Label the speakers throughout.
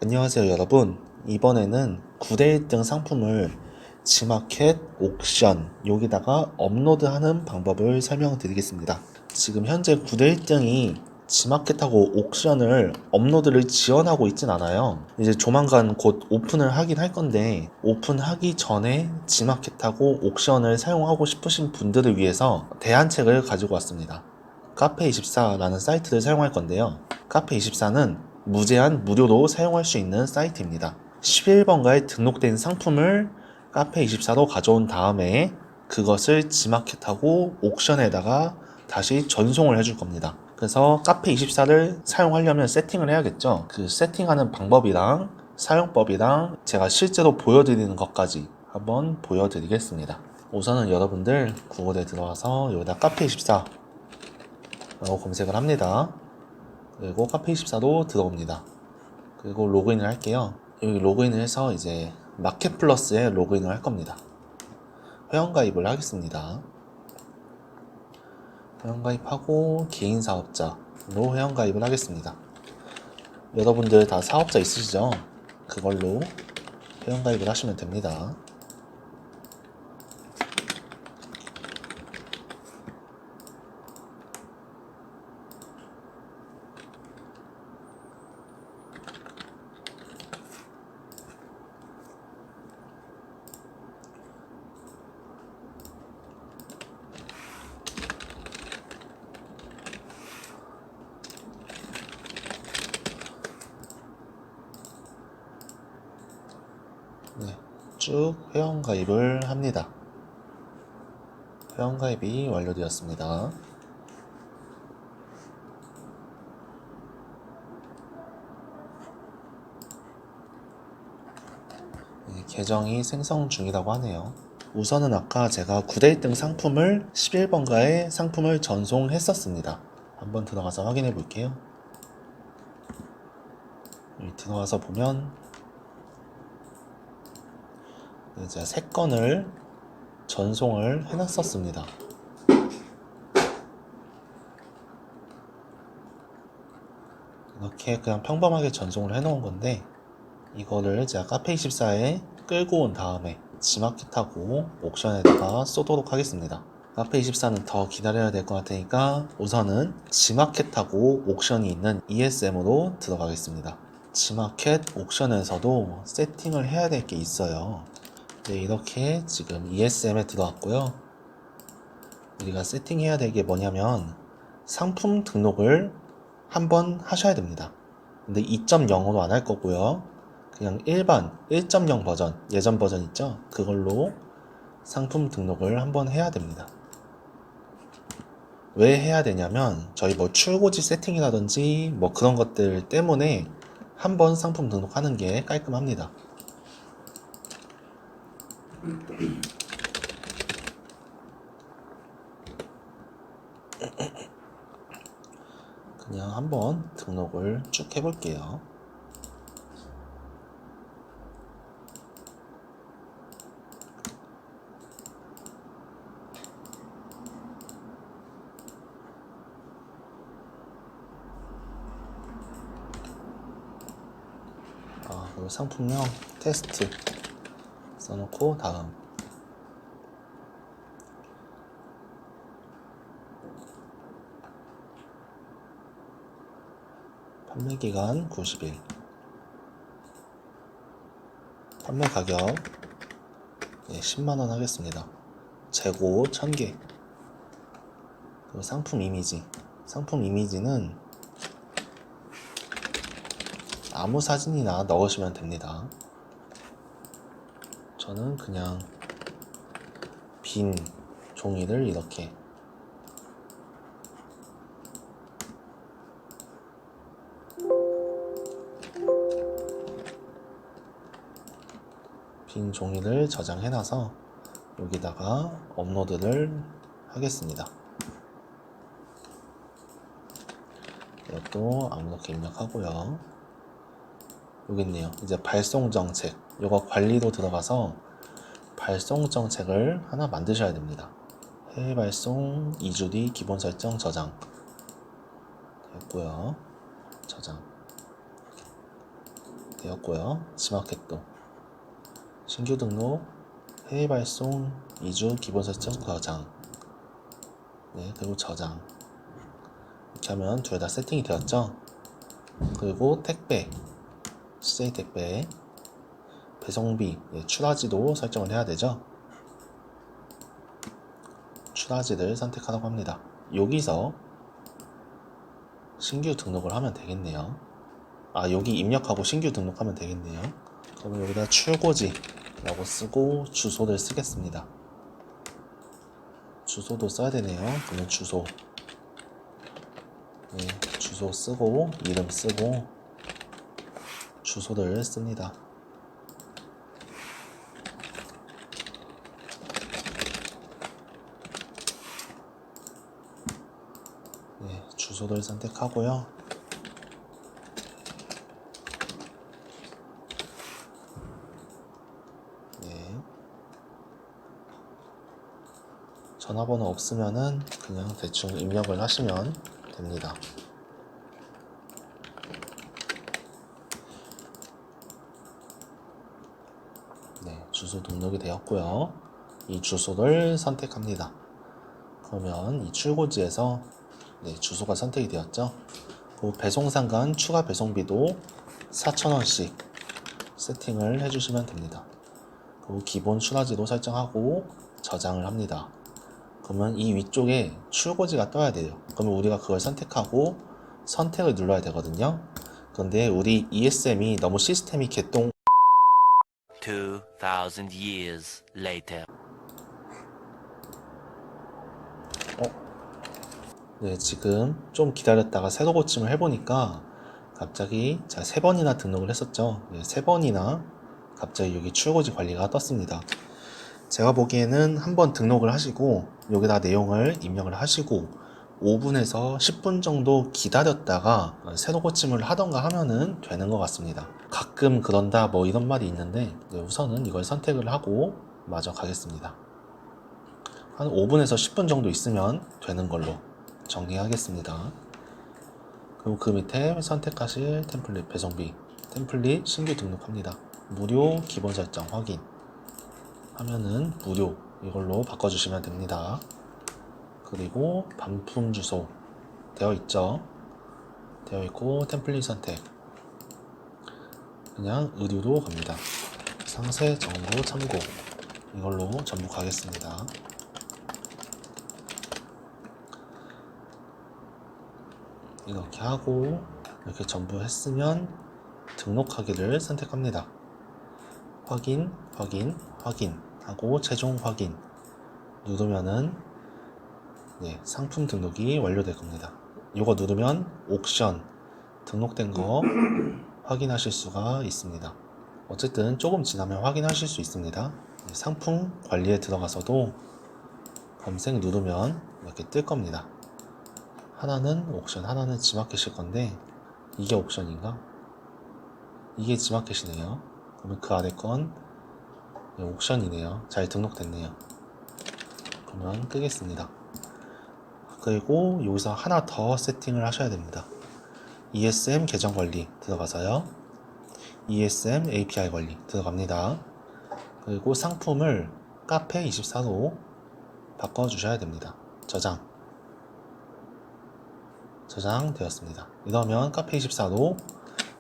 Speaker 1: 안녕하세요 여러분. 이번에는 9대 1등 상품을 G마켓 옥션 여기다가 업로드하는 방법을 설명드리겠습니다. 지금 현재 9대 1등이 G마켓하고 옥션을 업로드를 지원하고 있진 않아요. 이제 조만간 곧 오픈을 하긴 할 건데, 오픈하기 전에 G마켓하고 옥션을 사용하고 싶으신 분들을 위해서 대안책을 가지고 왔습니다. 카페24라는 사이트를 사용할 건데요. 카페24는 무제한 무료로 사용할 수 있는 사이트입니다. 11번가에 등록된 상품을 카페24로 가져온 다음에 그것을 G마켓하고 옥션에다가 다시 전송을 해줄 겁니다. 그래서 카페24를 사용하려면 세팅을 해야겠죠. 그 세팅하는 방법이랑 사용법이랑 제가 실제로 보여드리는 것까지 한번 보여드리겠습니다. 우선은 여러분들 구글에 들어와서 여기다 카페24 라고 검색을 합니다. 그리고 카페24로 들어옵니다. 그리고 로그인을 할게요. 여기 로그인을 해서 이제 마켓플러스에 로그인을 할 겁니다. 회원가입을 하겠습니다. 회원가입하고 개인사업자로 회원가입을 하겠습니다. 여러분들 다 사업자 있으시죠? 그걸로 회원가입을 하시면 됩니다. 네, 쭉 회원가입을 합니다. 회원가입이 완료되었습니다. 네, 계정이 생성 중이라고 하네요. 우선은 아까 제가 9대 1등 상품을 11번가에 상품을 전송했었습니다. 한번 들어가서 확인해 볼게요. 여기 들어가서 보면 이제 3건을 전송을 해놨었습니다. 이렇게 그냥 평범하게 전송을 해놓은 건데, 이거를 제가 카페24에 끌고 온 다음에 G마켓하고 옥션에다가 쏘도록 하겠습니다. 카페24는 더 기다려야 될 것 같으니까 우선은 G마켓하고 옥션이 있는 ESM으로 들어가겠습니다. G마켓 옥션에서도 세팅을 해야 될 게 있어요. 네, 이렇게 지금 ESM에 들어왔고요. 우리가 세팅해야 될 게 뭐냐면 상품 등록을 한번 하셔야 됩니다. 근데 2.0으로 안 할 거고요. 그냥 일반 1.0 버전, 예전 버전 있죠? 그걸로 상품 등록을 한번 해야 됩니다. 왜 해야 되냐면 저희 뭐 출고지 세팅이라든지 뭐 그런 것들 때문에 한번 상품 등록하는 게 깔끔합니다. 그냥 한번 등록을 쭉 해볼게요. 그리고 상품명 테스트 써놓고 다음. 판매기간 90일. 판매 가격 10만원 하겠습니다. 재고 1000개. 그리고 상품 이미지. 상품 이미지는 아무 사진이나 넣으시면 됩니다. 저는 그냥 빈 종이를 이렇게 빈 종이를 저장해놔서 여기다가 업로드를 하겠습니다. 이것도 아무렇게 입력하고요. 여기 있네요. 이제 발송 정책. 이거 관리로 들어가서 발송 정책을 하나 만드셔야 됩니다. 해외 발송 2주 뒤 기본 설정 저장 됐고요. 저장 되었고요. 지마켓도 신규 등록, 해외 발송, 2주 기본 설정 저장. 네, 그리고 저장. 이렇게 하면 둘 다 세팅이 되었죠. 그리고 택배, CJ 택배, 배송비, 출하지도 설정을 해야 되죠. 출하지를 선택하라고 합니다. 여기서 신규 등록을 하면 되겠네요. 여기 입력하고 신규 등록하면 되겠네요. 그러면 여기다 출고지라고 쓰고 주소를 쓰겠습니다. 주소도 써야 되네요. 그러면 주소, 네, 주소 쓰고 이름 쓰고 주소를 씁니다. 네, 주소를 선택하고요. 네, 전화번호 없으면은 그냥 대충 입력을 하시면 됩니다. 네, 주소 등록이 되었고요. 이 주소를 선택합니다. 그러면 이 출고지에서 주소가 선택이 되었죠. 그 배송상간 추가 배송비도 4,000원씩 세팅을 해주시면 됩니다. 그리고 기본 출하지도 설정하고 저장을 합니다. 그러면 이 위쪽에 출고지가 떠야 돼요. 그러면 우리가 그걸 선택하고 선택을 눌러야 되거든요. 그런데 우리 ESM이 너무 시스템이 개똥
Speaker 2: 2000 years later.
Speaker 1: 네, 지금 좀 기다렸다가 새로 고침을 해보니까 갑자기 제가 3번이나 등록을 했었죠. 네, 3번이나 갑자기 여기 출고지 관리가 떴습니다. 제가 보기에는 한번 등록을 하시고 여기다 내용을 입력을 하시고 5분에서 10분 정도 기다렸다가 새로 고침을 하던가 하면은 되는 것 같습니다. 가끔 그런다 뭐 이런 말이 있는데 우선은 이걸 선택을 하고 마저 가겠습니다. 한 5분에서 10분 정도 있으면 되는 걸로 정리하겠습니다. 그리고 그 밑에 선택하실 템플릿 배송비 템플릿 신규 등록합니다. 무료 기본 설정 확인 하면은 무료 이걸로 바꿔주시면 됩니다. 그리고 반품 주소 되어 있죠. 되어 있고 템플릿 선택 그냥 의류로 갑니다. 상세 정보 참고 이걸로 전부 가겠습니다. 이렇게 하고 이렇게 전부 했으면 등록하기를 선택합니다. 확인, 확인, 확인 하고 최종 확인 누르면은 상품 등록이 완료될 겁니다. 이거 누르면 옥션 등록된 거 확인하실 수가 있습니다. 어쨌든 조금 지나면 확인하실 수 있습니다. 상품 관리에 들어가서도 검색 누르면 이렇게 뜰 겁니다. 하나는 옥션, 하나는 지마켓일 건데 이게 옥션인가? 이게 지마켓이네요. 그러면 그 아래 건 옥션이네요. 잘 등록됐네요. 그러면 끄겠습니다. 그리고 여기서 하나 더 세팅을 하셔야 됩니다. ESM 계정 관리 들어가서요. ESM API 관리 들어갑니다. 그리고 상품을 카페24로 바꿔주셔야 됩니다. 저장되었습니다. 이러면 카페24로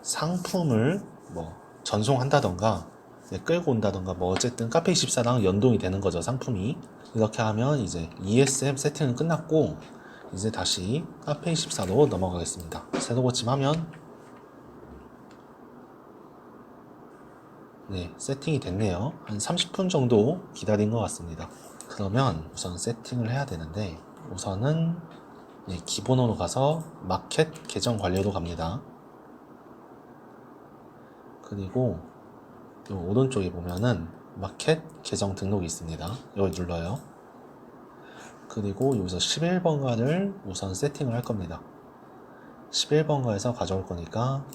Speaker 1: 상품을 전송한다던가 끌고 온다던가 어쨌든 카페24랑 연동이 되는 거죠. 상품이 이렇게 하면 이제 ESM 세팅은 끝났고 이제 다시 카페24로 넘어가겠습니다. 새로 고침하면 세팅이 됐네요. 한 30분 정도 기다린 것 같습니다. 그러면 우선 세팅을 해야 되는데 우선은 기본으로 가서 마켓 계정 관리로 갑니다. 그리고 이 오른쪽에 보면은 마켓 계정 등록이 있습니다. 여기 눌러요. 그리고 여기서 11번가를 우선 세팅을 할 겁니다. 11번가에서 가져올 거니까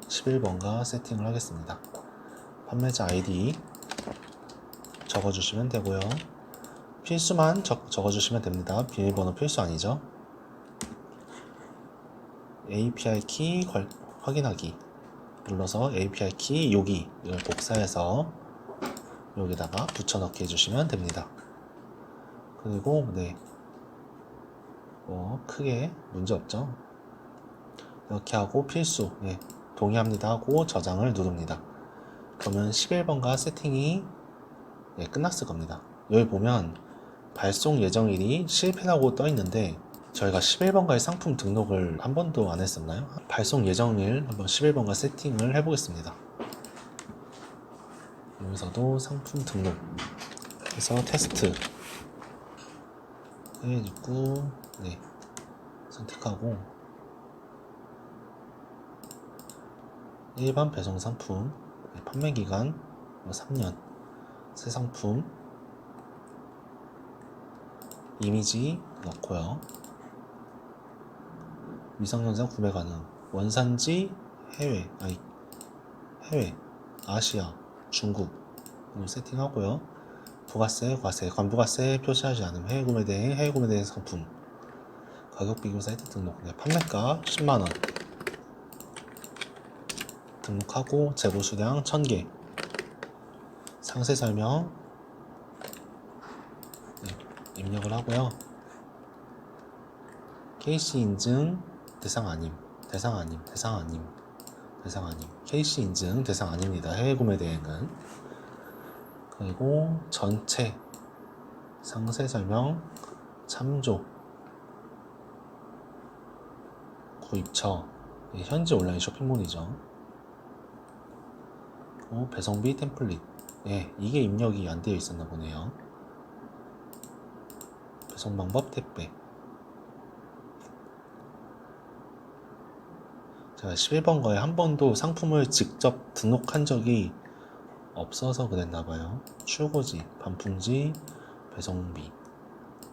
Speaker 1: 11번가 세팅을 하겠습니다. 판매자 아이디 적어주시면 되고요. 필수만 적어주시면 됩니다. 비밀번호 필수 아니죠. API 키 확인하기 눌러서 API 키 여기 이걸 복사해서 여기다가 붙여넣기 해주시면 됩니다. 그리고 네, 크게 문제 없죠. 이렇게 하고 필수 동의합니다 하고 저장을 누릅니다. 그러면 11번가 세팅이 끝났을 겁니다. 여기 보면 발송 예정일이 실패라고 떠 있는데 저희가 11번가의 상품 등록을 한 번도 안 했었나요? 발송 예정일 한번 11번가 세팅을 해보겠습니다. 여기서도 상품 등록 해서 테스트 해주고 선택하고 일반 배송 상품 판매 기간 3년 새 상품 이미지 넣고요. 미성년자 구매 가능 원산지 해외 아시아 중국으로 세팅하고요. 부가세 과세 관부가세 표시하지 않음 해외 구매 대행 상품 가격 비교 사이트 등록 판매가 10만원 등록하고 재고 수량 1000개 상세 설명 입력을 하고요. KC 인증 대상 아님 KC 인증 대상 아닙니다. 해외 구매 대행은. 그리고 전체 상세 설명 참조 구입처 현지 온라인 쇼핑몰이죠. 배송비 템플릿 이게 입력이 안 되어 있었나 보네요. 배송 방법 택배 제가 11번가에 한 번도 상품을 직접 등록한 적이 없어서 그랬나봐요. 출고지, 반품지, 배송비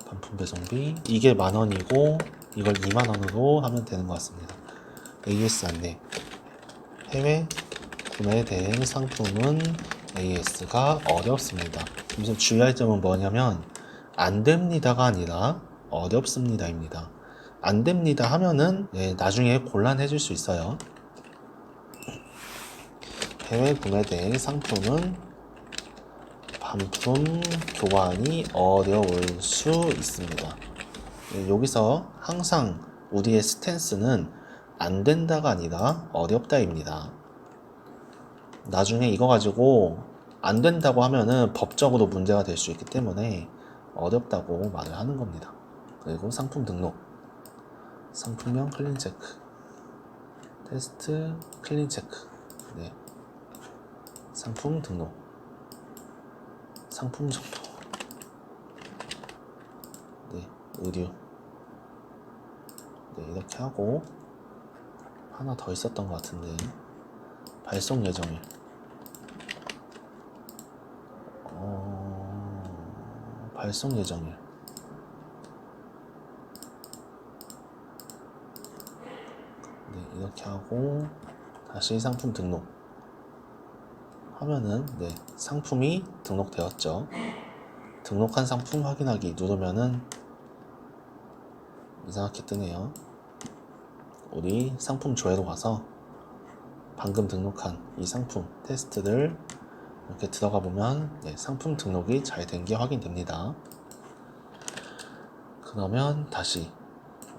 Speaker 1: 반품 배송비 이게 10,000원이고 이걸 20,000원으로 하면 되는 것 같습니다. AS 안내 해외 구매 대행 상품은 AS가 어렵습니다. 우선 주의할 점은 뭐냐면 안됩니다가 아니라 어렵습니다입니다. 안됩니다 하면은 나중에 곤란해질 수 있어요. 해외 구매 대행 상품은 반품 교환이 어려울 수 있습니다. 여기서 항상 우리의 스탠스는 안된다가 아니라 어렵다입니다. 나중에 이거 가지고 안된다고 하면은 법적으로 문제가 될 수 있기 때문에 어렵다고 말을 하는 겁니다. 그리고 상품 등록 상품명 클린 체크 테스트 클린 체크 상품 등록 상품 정보 의류 이렇게 하고 하나 더 있었던 것 같은데 발송 예정일 발송 예정일 이렇게 하고 다시 상품 등록 하면은 상품이 등록되었죠. 등록한 상품 확인하기 누르면은 이상하게 뜨네요. 우리 상품 조회로 가서 방금 등록한 이 상품 테스트를 이렇게 들어가 보면 상품 등록이 잘 된 게 확인됩니다. 그러면 다시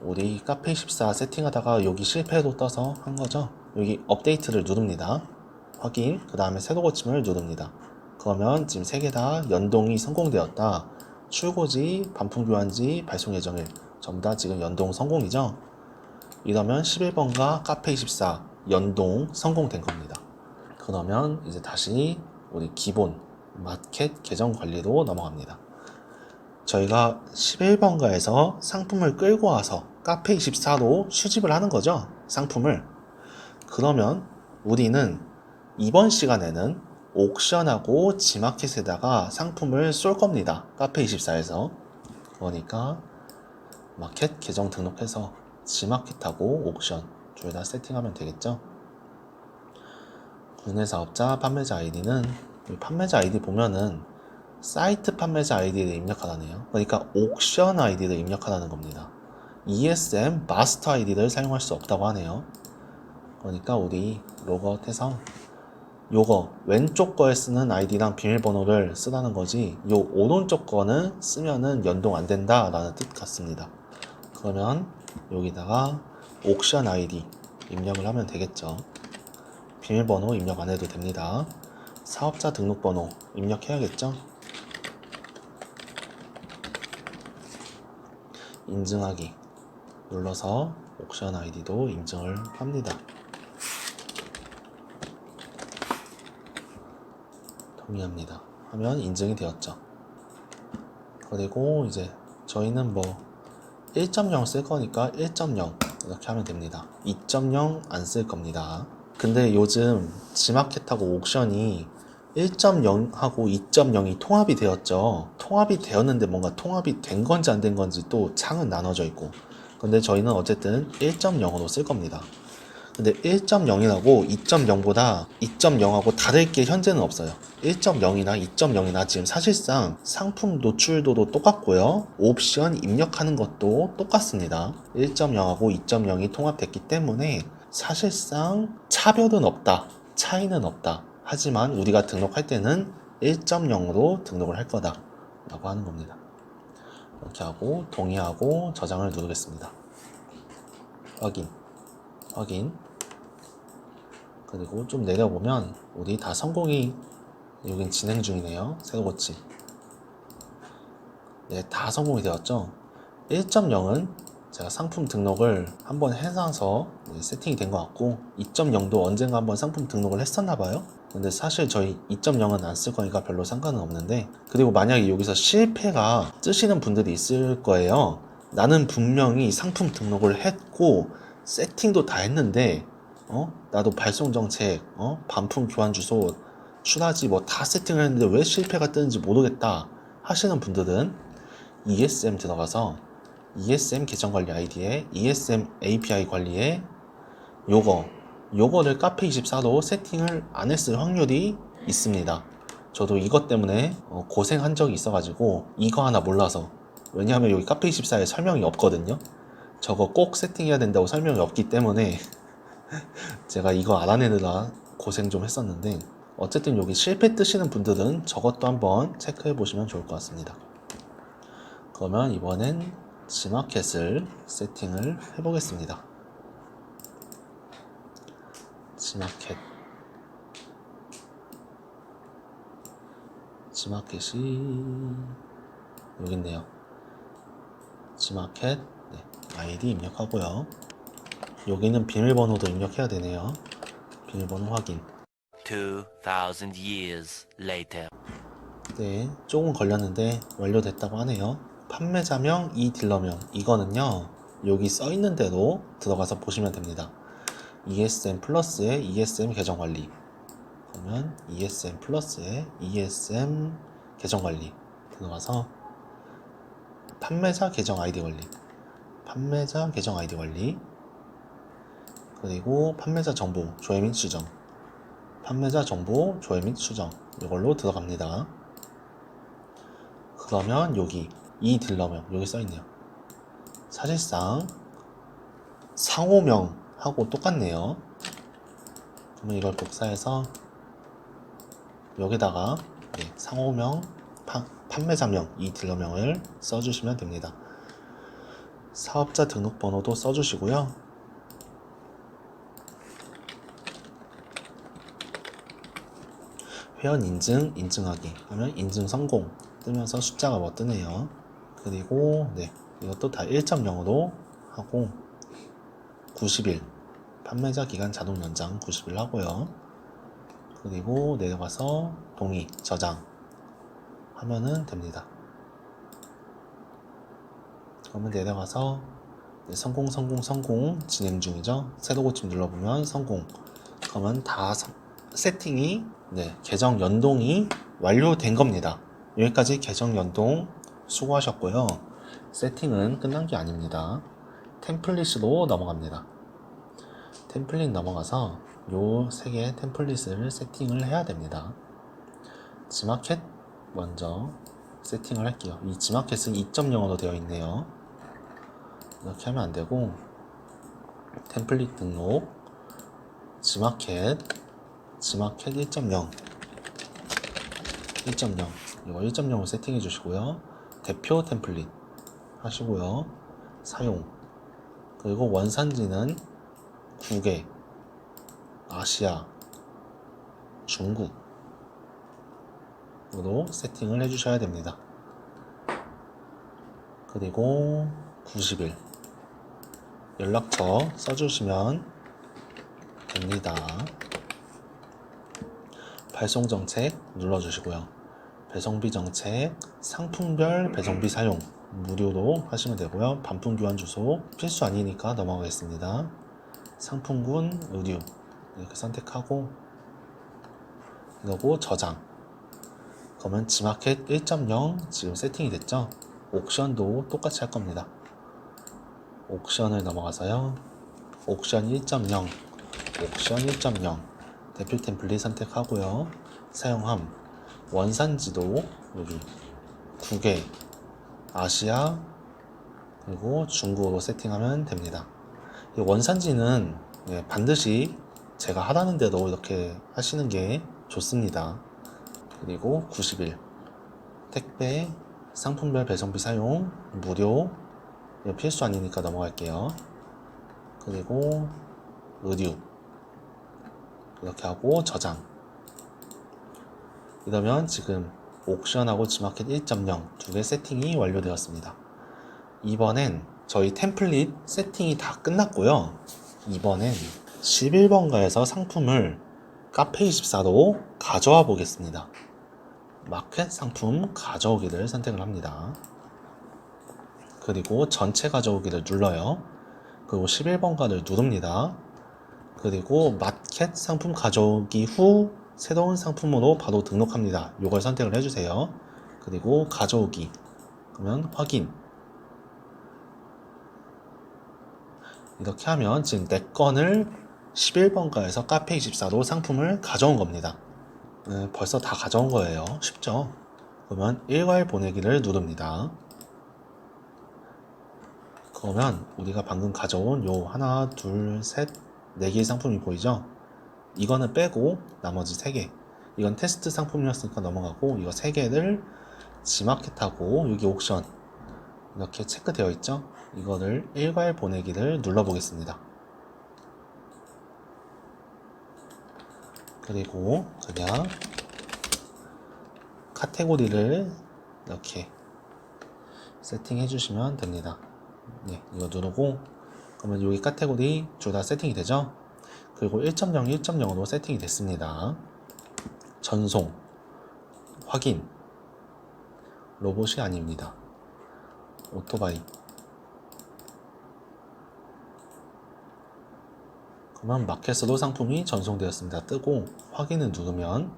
Speaker 1: 우리 카페24 세팅하다가 여기 실패로 떠서 한 거죠. 여기 업데이트를 누릅니다. 확인, 그 다음에 새로 고침을 누릅니다. 그러면 지금 3개 다 연동이 성공되었다. 출고지, 반품 교환지, 발송 예정일 전부 다 지금 연동 성공이죠. 이러면 11번가 카페24 연동 성공된 겁니다. 그러면 이제 다시 우리 기본 마켓 계정 관리로 넘어갑니다. 저희가 11번가에서 상품을 끌고 와서 카페24로 수집을 하는 거죠. 상품을. 그러면 우리는 이번 시간에는 옥션하고 지마켓에다가 상품을 쏠 겁니다. 카페24에서. 그러니까 마켓 계정 등록해서 지마켓하고 옥션 둘 다 세팅하면 되겠죠. 국내 사업자 판매자 아이디는 판매자 아이디 보면은 사이트 판매자 아이디를 입력하라네요. 그러니까 옥션 아이디를 입력하라는 겁니다. ESM 마스터 아이디를 사용할 수 없다고 하네요. 그러니까 우리 로그아웃해서 요거 왼쪽 거에 쓰는 아이디랑 비밀번호를 쓰라는 거지, 요 오른쪽 거는 쓰면은 연동 안 된다 라는 뜻 같습니다. 그러면 여기다가 옥션 아이디 입력을 하면 되겠죠. 비밀번호 입력 안 해도 됩니다. 사업자 등록번호 입력해야겠죠. 인증하기 눌러서 옥션 아이디도 인증을 합니다. 동의합니다 하면 인증이 되었죠. 그리고 이제 저희는 뭐 1.0 쓸 거니까 1.0 이렇게 하면 됩니다. 2.0 안 쓸 겁니다. 근데 요즘 지마켓하고 옥션이 1.0하고 2.0이 통합이 되었죠. 통합이 되었는데 뭔가 통합이 된 건지 안 된 건지 또 창은 나눠져 있고, 근데 저희는 어쨌든 1.0으로 쓸 겁니다. 근데 1.0이라고 2.0보다 2.0하고 다를 게 현재는 없어요. 1.0이나 2.0이나 지금 사실상 상품 노출도도 똑같고요. 옵션 입력하는 것도 똑같습니다. 1.0하고 2.0이 통합됐기 때문에 사실상 차별은 없다. 차이는 없다. 하지만 우리가 등록할 때는 1.0으로 등록을 할 거다 라고 하는 겁니다. 이렇게 하고 동의하고 저장을 누르겠습니다. 확인. 그리고 좀 내려보면 우리 다 성공이 여긴 진행 중이네요. 새로 고침. 네, 다 성공이 되었죠. 1.0은 제가 상품 등록을 한번 해놔서 세팅이 된 것 같고, 2.0도 언젠가 한번 상품 등록을 했었나 봐요. 근데 사실 저희 2.0은 안 쓸 거니까 별로 상관은 없는데, 그리고 만약에 여기서 실패가 뜨시는 분들이 있을 거예요. 나는 분명히 상품 등록을 했고 세팅도 다 했는데 나도 발송 정책, 반품 교환 주소, 출하지 뭐 다 세팅을 했는데 왜 실패가 뜨는지 모르겠다 하시는 분들은 ESM 들어가서 ESM 계정 관리 아이디에 ESM API 관리에 요거를 카페24로 세팅을 안 했을 확률이 있습니다. 저도 이것 때문에 고생한 적이 있어가지고 이거 하나 몰라서, 왜냐하면 여기 카페24에 설명이 없거든요. 저거 꼭 세팅해야 된다고 설명이 없기 때문에 제가 이거 알아내느라 고생 좀 했었는데, 어쨌든 여기 실패 뜨시는 분들은 저것도 한번 체크해 보시면 좋을 것 같습니다. 그러면 이번엔 지마켓을 세팅을 해 보겠습니다. 지마켓이 여기 있네요. 지마켓 아이디 입력하고요. 여기는 비밀번호도 입력해야 되네요. 비밀번호 확인.
Speaker 2: 2,000 years later.
Speaker 1: 네, 조금 걸렸는데 완료됐다고 하네요. 판매자명, 이 딜러명, 이거는요 여기 써있는 대로 들어가서 보시면 됩니다. ESM 플러스의 ESM 계정관리, 그러면 ESM 플러스의 ESM 계정관리 들어가서 판매자 계정 아이디 관리, 판매자 계정 아이디 관리, 그리고 판매자 정보 조회 및 수정, 판매자 정보 조회 및 수정, 이걸로 들어갑니다. 그러면 여기 이 딜러명 여기 써있네요. 사실상 상호명하고 똑같네요. 그러면 이걸 복사해서 여기다가 상호명, 판매자명, 이 딜러명을 써주시면 됩니다. 사업자 등록번호도 써주시고요. 회원 인증, 인증하기 하면 인증 성공 뜨면서 숫자가 뭐 뜨네요. 그리고 이것도 다 1.0으로 하고 90일 판매자 기간 자동 연장 90일 하고요. 그리고 내려가서 동의, 저장 하면은 됩니다. 그러면 내려가서 성공 진행 중이죠. 새로 고침 눌러보면 성공. 그러면 다 세팅이 계정 연동이 완료된 겁니다. 여기까지 계정 연동 수고하셨고요. 세팅은 끝난 게 아닙니다. 템플릿으로 넘어갑니다. 템플릿 넘어가서 요 3개의 템플릿을 세팅을 해야 됩니다. 지마켓 먼저 세팅을 할게요. 이 지마켓은 2.0으로 되어 있네요. 이렇게 하면 안 되고 템플릿 등록, G마켓 1.0 이거 1.0을 세팅해 주시고요. 대표 템플릿 하시고요. 사용, 그리고 원산지는 국외, 아시아, 중국으로 세팅을 해 주셔야 됩니다. 그리고 90일 연락처 써주시면 됩니다. 발송 정책 눌러주시고요. 배송비 정책, 상품별 배송비 사용 무료로 하시면 되고요. 반품 교환 주소 필수 아니니까 넘어가겠습니다. 상품군 의류 이렇게 선택하고 이러고 저장. 그러면 G마켓 1.0 지금 세팅이 됐죠? 옥션도 똑같이 할 겁니다. 옥션을 넘어가서요. 옥션 1.0 대표 템플릿 선택하고요. 사용함 원산지도 여기 국외, 아시아, 그리고 중국으로 세팅하면 됩니다. 이 원산지는 반드시 제가 하라는 대로 이렇게 하시는 게 좋습니다. 그리고 90일 택배, 상품별 배송비 사용 무료, 이거 필수 아니니까 넘어갈게요. 그리고 의류 이렇게 하고 저장. 이러면 지금 옥션하고 G마켓 1.0 두 개 세팅이 완료되었습니다. 이번엔 저희 템플릿 세팅이 다 끝났고요. 이번엔 11번가에서 상품을 카페24로 가져와 보겠습니다. 마켓 상품 가져오기를 선택을 합니다. 그리고 전체 가져오기를 눌러요. 그리고 11번가를 누릅니다. 그리고 마켓 상품 가져오기 후 새로운 상품으로 바로 등록합니다. 이걸 선택을 해주세요. 그리고 가져오기 그러면 확인. 이렇게 하면 지금 내 건을 11번가에서 카페24로 상품을 가져온 겁니다. 벌써 다 가져온 거예요. 쉽죠? 그러면 일괄 보내기를 누릅니다. 그러면 우리가 방금 가져온 요 하나, 둘, 셋, 4개의 상품이 보이죠? 이거는 빼고 나머지 3개, 이건 테스트 상품이었으니까 넘어가고, 이거 3개를 G마켓하고 여기 옥션 이렇게 체크되어 있죠? 이거를 일괄 보내기를 눌러 보겠습니다. 그리고 그냥 카테고리를 이렇게 세팅해 주시면 됩니다. 이거 누르고 그러면 여기 카테고리 둘 다 세팅이 되죠? 그리고 1.0, 1.0으로 세팅이 됐습니다. 전송, 확인, 로봇이 아닙니다. 오토바이. 그러면 마켓으로 상품이 전송되었습니다. 뜨고 확인을 누르면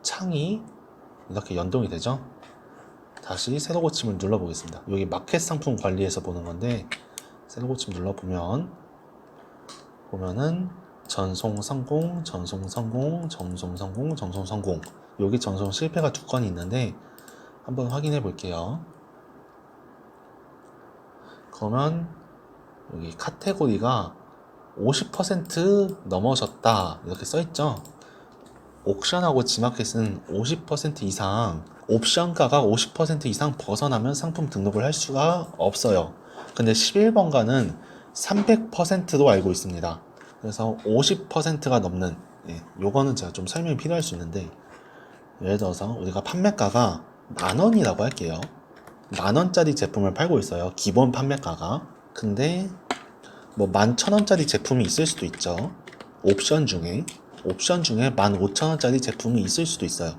Speaker 1: 창이 이렇게 연동이 되죠? 다시 새로 고침을 눌러보겠습니다. 여기 마켓 상품 관리에서 보는 건데 새로 고침 눌러보면은 전송 성공, 전송 성공, 전송 성공, 전송 성공. 여기 전송 실패가 2건이 있는데 한번 확인해 볼게요. 그러면 여기 카테고리가 50% 넘어졌다 이렇게 써있죠. 옥션하고 G마켓은 50% 이상, 옵션가가 50% 이상 벗어나면 상품 등록을 할 수가 없어요. 근데 11번가는 300%로 알고 있습니다. 그래서 50%가 넘는, 요거는 제가 좀 설명이 필요할 수 있는데, 예를 들어서 우리가 판매가가 10,000원이라고 할게요. 10,000원짜리 제품을 팔고 있어요. 기본 판매가가. 근데 뭐 11,000원짜리 제품이 있을 수도 있죠. 옵션 중에 15,000원짜리 제품이 있을 수도 있어요.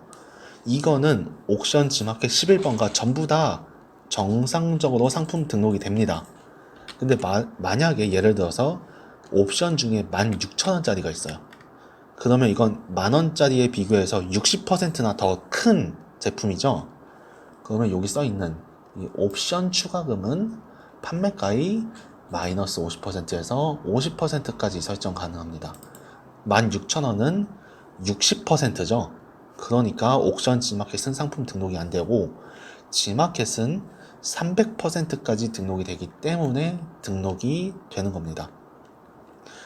Speaker 1: 이거는 옥션 G마켓 11번가 전부 다 정상적으로 상품 등록이 됩니다. 근데 만약에 예를 들어서 옵션 중에 16,000원짜리가 있어요. 그러면 이건 10,000원짜리에 비교해서 60%나 더 큰 제품이죠. 그러면 여기 써있는 이 옵션 추가금은 판매가의 마이너스 50%에서 50%까지 설정 가능합니다. 16,000원은 60%죠. 그러니까 옥션 G마켓은 상품 등록이 안 되고 G마켓은 300%까지 등록이 되기 때문에 등록이 되는 겁니다.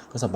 Speaker 1: 그래서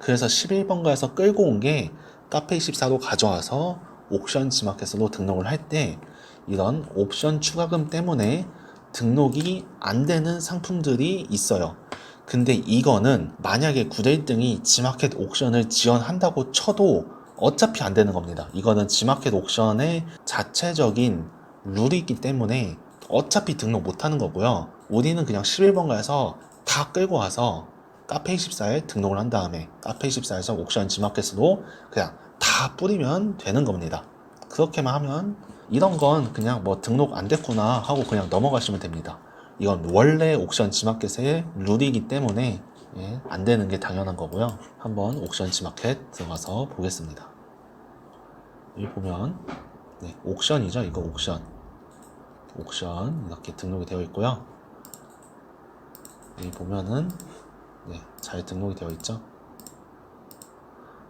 Speaker 1: 그래서 11번가에서 끌고 온 게 카페24로 가져와서 옥션 지마켓으로 등록을 할 때 이런 옵션 추가금 때문에 등록이 안 되는 상품들이 있어요. 근데 이거는 만약에 9대 1등이 지마켓 옥션을 지원한다고 쳐도 어차피 안 되는 겁니다. 이거는 지마켓 옥션의 자체적인 룰이 있기 때문에 어차피 등록 못 하는 거고요. 우리는 그냥 11번가에서 다 끌고 와서 카페24에 등록을 한 다음에 카페24에서 옥션 지마켓으로 그냥 다 뿌리면 되는 겁니다. 그렇게만 하면 이런 건 그냥 뭐 등록 안 됐구나 하고 그냥 넘어가시면 됩니다. 이건 원래 옥션 지마켓의 룰이기 때문에 안 되는 게 당연한 거고요. 한번 옥션 지마켓 들어가서 보겠습니다. 여기 보면 옥션이죠. 이거 옥션 이렇게 등록이 되어 있고요. 여기 보면은 잘 등록이 되어 있죠.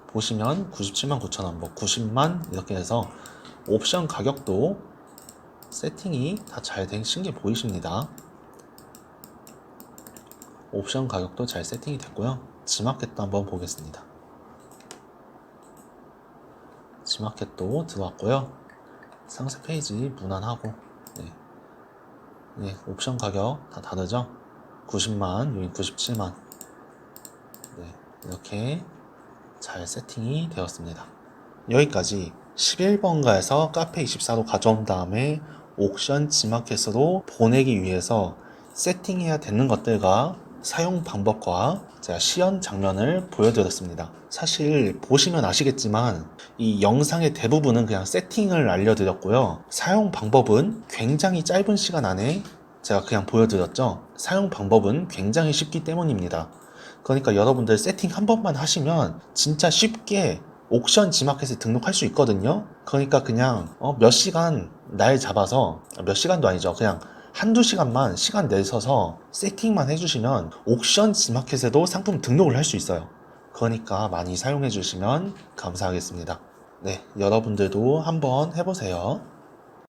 Speaker 1: 보시면 97만 9천원, 뭐 90만 이렇게 해서 옵션 가격도 세팅이 다 잘 되신 게 보이십니다. 옵션 가격도 잘 세팅이 됐고요. 지마켓도 한번 보겠습니다. 지마켓도 들어왔고요. 상세 페이지 무난하고 옵션 가격 다 다르죠. 90만, 여기 97만 이렇게 잘 세팅이 되었습니다. 여기까지 11번가에서 카페24로 가져온 다음에 옥션 지마켓으로 보내기 위해서 세팅해야 되는 것들과 사용 방법과 제가 시연 장면을 보여드렸습니다. 사실 보시면 아시겠지만 이 영상의 대부분은 그냥 세팅을 알려드렸고요. 사용 방법은 굉장히 짧은 시간 안에 제가 그냥 보여드렸죠. 사용 방법은 굉장히 쉽기 때문입니다. 그러니까 여러분들 세팅 한 번만 하시면 진짜 쉽게 옥션 지마켓에 등록할 수 있거든요. 그러니까 그냥 몇 시간 날 잡아서, 몇 시간도 아니죠, 그냥 한두 시간만 시간 내셔서 세팅만 해주시면 옥션 지마켓에도 상품 등록을 할 수 있어요. 그러니까 많이 사용해 주시면 감사하겠습니다. 여러분들도 한번 해보세요.